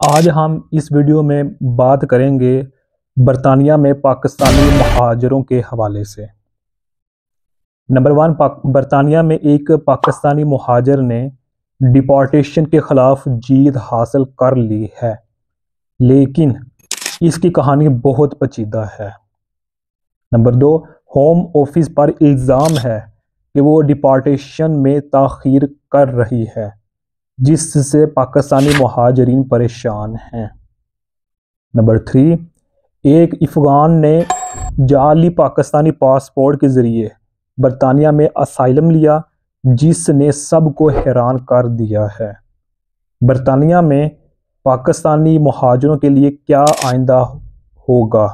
आज हम इस वीडियो में बात करेंगे बरतानिया में पाकिस्तानी महाजरों के हवाले से। नंबर वन, बरतानिया में एक पाकिस्तानी महाजर ने डिपोर्टेशन के ख़िलाफ़ जीत हासिल कर ली है, लेकिन इसकी कहानी बहुत पेचीदा है। नंबर दो, होम ऑफिस पर इल्ज़ाम है कि वो डिपोर्टेशन में ताख़ीर कर रही है, जिससे पाकिस्तानी महाजरीन परेशान हैं। नंबर थ्री, एक अफ़गान ने जाली पाकिस्तानी पासपोर्ट के ज़रिए बरतानिया में असाइलम लिया, जिसने सबको हैरान कर दिया है। बरतानिया में पाकिस्तानी महाजरों के लिए क्या आइंदा होगा,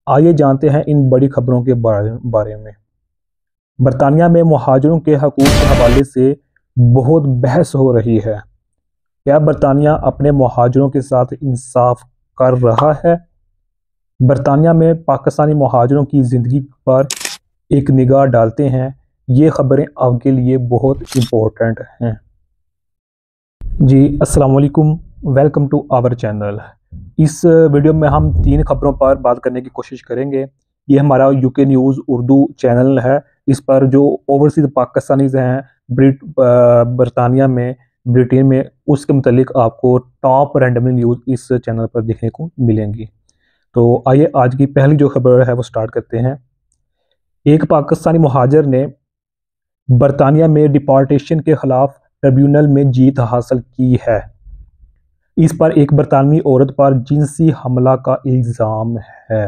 आइए जानते हैं इन बड़ी खबरों के बारे में। बरतानिया में महाजरों के हकूक़ के हवाले से बहुत बहस हो रही है। क्या बरतानिया अपने महाजरों के साथ इंसाफ कर रहा है? बरतानिया में पाकिस्तानी महाजरों की ज़िंदगी पर एक निगाह डालते हैं। ये खबरें आपके लिए बहुत इम्पोर्टेंट हैं। जी अस्सलाम वालेकुम, वेलकम टू आवर चैनल। इस वीडियो में हम 3 खबरों पर बात करने की कोशिश करेंगे। ये हमारा यूके न्यूज़ उर्दू चैनल है। इस पर जो ओवरसीज़ पाकिस्तानीज़ हैं बरतानिया में, ब्रिटेन में, उसके मुतालिक आपको टॉप रैंडमली न्यूज़ इस चैनल पर देखने को मिलेंगी। तो आइए आज की पहली जो खबर है वो स्टार्ट करते हैं। एक पाकिस्तानी महाजर ने बरतानिया में डिपोर्टेशन के ख़िलाफ़ ट्रिब्यूनल में जीत हासिल की है। इस पर एक बरतानवी औरत पर जिनसी हमला का इल्ज़ाम है।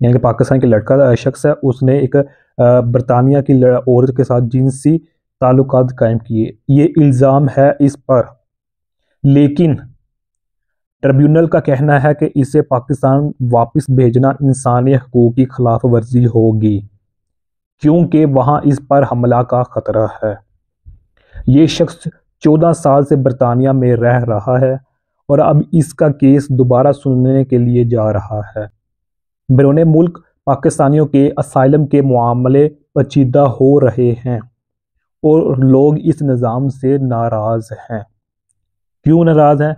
यानी कि पाकिस्तान के लड़का शख्स है, उसने एक बरतानिया की औरत के साथ जिनसी ताल्लुकात कायम किए। ये इल्ज़ाम है इस पर, लेकिन ट्रिब्यूनल का कहना है कि इसे पाकिस्तान वापस भेजना इंसानी हकूक़ की खिलाफ वर्जी होगी, क्योंकि वहाँ इस पर हमला का ख़तरा है। ये शख्स 14 साल से बरतानिया में रह रहा है और अब इसका केस दोबारा सुनने के लिए जा रहा है। बैरून मुल्क पाकिस्तानियों के असाइलम के मामले पेचीदा हो रहे हैं और लोग इस निज़ाम से नाराज़ हैं। क्यों नाराज़ हैं?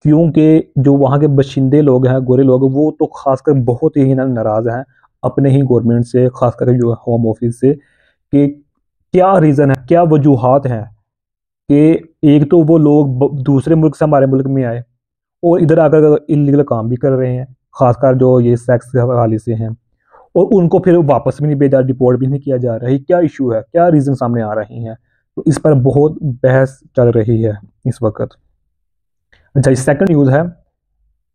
क्योंकि जो वहाँ के बशिंदे लोग हैं, गोरे लोग, वो तो ख़ासकर बहुत ही नाराज़ हैं अपने ही गवर्नमेंट से, ख़ासकर जो होम ऑफिस से, कि क्या रीज़न है, क्या वजूहात हैं कि एक तो वो लोग दूसरे मुल्क से हमारे मुल्क में आए और इधर आकर इलीगल काम भी कर रहे हैं, ख़ासकर जो ये सेक्स के हवाले से हैं, और उनको फिर वापस भी नहीं भेजा, डिपोर्ट भी नहीं किया जा रहा है। क्या इशू है, क्या रीज़न सामने आ रही हैं? तो इस पर बहुत बहस चल रही है इस वक्त। अच्छा, इस सेकंड न्यूज़ है,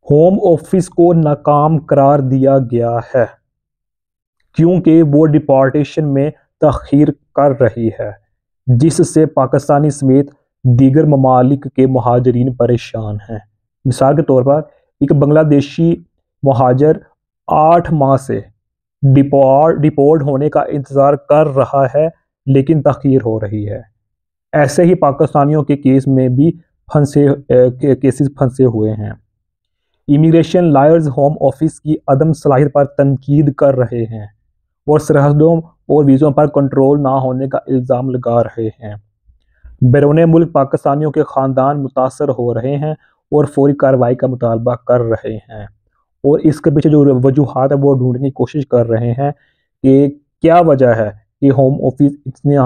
होम ऑफिस को नाकाम करार दिया गया है क्योंकि वो डिपोर्टेशन में ताख़ीर कर रही है, जिससे पाकिस्तानी समेत दीगर ममालिक के महाजरीन परेशान हैं। मिसाल के तौर पर एक बांग्लादेशी महाजर 8 माह से डिपोर्ट होने का इंतज़ार कर रहा है, लेकिन ताख़ीर हो रही है। ऐसे ही पाकिस्तानियों के केस में भी केसेस फंसे हुए हैं। इमिग्रेशन लॉयर्स होम ऑफिस की अदम सलाहियत पर तनकीद कर रहे हैं और सरहदों और वीज़ों पर कंट्रोल ना होने का इल्ज़ाम लगा रहे हैं। बैरून मुल्क पाकिस्तानियों के ख़ानदान मुतासर हो रहे हैं और फौरी कार्रवाई का मुतालबा कर रहे हैं, और इसके पीछे जो वजूहात है वो ढूंढने की कोशिश कर रहे हैं कि क्या वजह है कि होम ऑफिस इतनी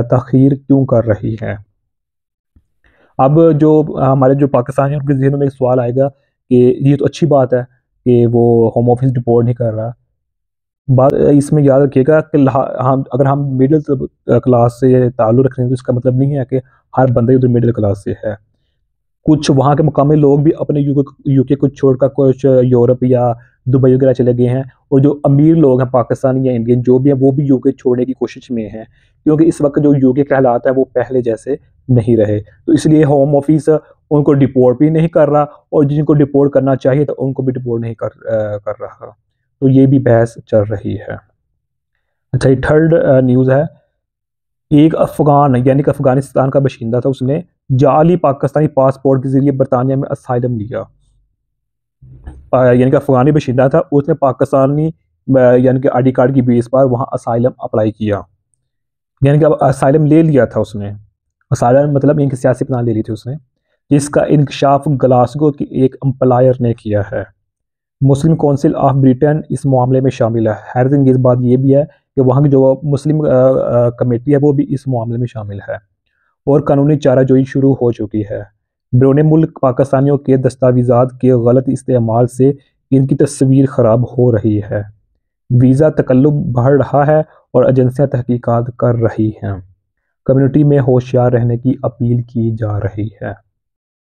ताख़ीर क्यों कर रही है। अब जो हमारे जो पाकिस्तानियों के ज़हनों में एक सवाल आएगा कि ये तो अच्छी बात है कि वो होम ऑफिस डिपोर्ट नहीं कर रहा। बात इसमें याद रखिएगा कि हम अगर हम मिडिल क्लास से ताल्लुक़ रख रहे हैं तो इसका मतलब नहीं है कि हर बंदा उधर मिडिल क्लास से है। कुछ वहाँ के मुकामी लोग भी अपने यूके को छोड़कर कुछ यूरोप या दुबई वगैरह चले गए हैं, और जो अमीर लोग हैं पाकिस्तानी या इंडियन जो भी हैं, वो भी यूके छोड़ने की कोशिश में हैं, क्योंकि इस वक्त जो यूके के हालात है वो पहले जैसे नहीं रहे। तो इसलिए होम ऑफिस उनको डिपोर्ट भी नहीं कर रहा, और जिनको डिपोर्ट करना चाहिए तो उनको भी डिपोर्ट नहीं कर रहा। तो ये भी बहस चल रही है। अच्छा, ये थर्ड न्यूज़ है, एक अफ़गान यानी कि अफ़गानिस्तान का बाशिंदा था, उसने जाली पाकिस्तानी पासपोर्ट के ज़रिए बरतानिया में असाइलम लिया। यानी कि अफ़गानी बाशिंदा था, उसने पाकिस्तानी यानी कि आईडी कार्ड की बेस पर वहाँ असाइलम अप्लाई किया, यानी कि अब असाइलम ले लिया था उसने। असाइलम मतलब इनकी सियासी पनाह ले ली थी उसने। इसका इंकशाफ ग्लासगो की एक एम्प्लायर ने किया है। मुस्लिम कौंसिल ऑफ ब्रिटेन इस मामले में शामिल है। हैरतअंगेज़ बात यह भी है कि वहाँ की जो मुस्लिम कमेटी है वो भी इस मामले में शामिल है और कानूनी चाराजोई शुरू हो चुकी है। बैरून मुल्क पाकिस्तानियों के दस्तावेज़ात के गलत इस्तेमाल से इनकी तस्वीर ख़राब हो रही है। वीज़ा तकल्लुब बढ़ रहा है और एजेंसियां तहकीकात कर रही हैं। कम्युनिटी में होशियार रहने की अपील की जा रही है।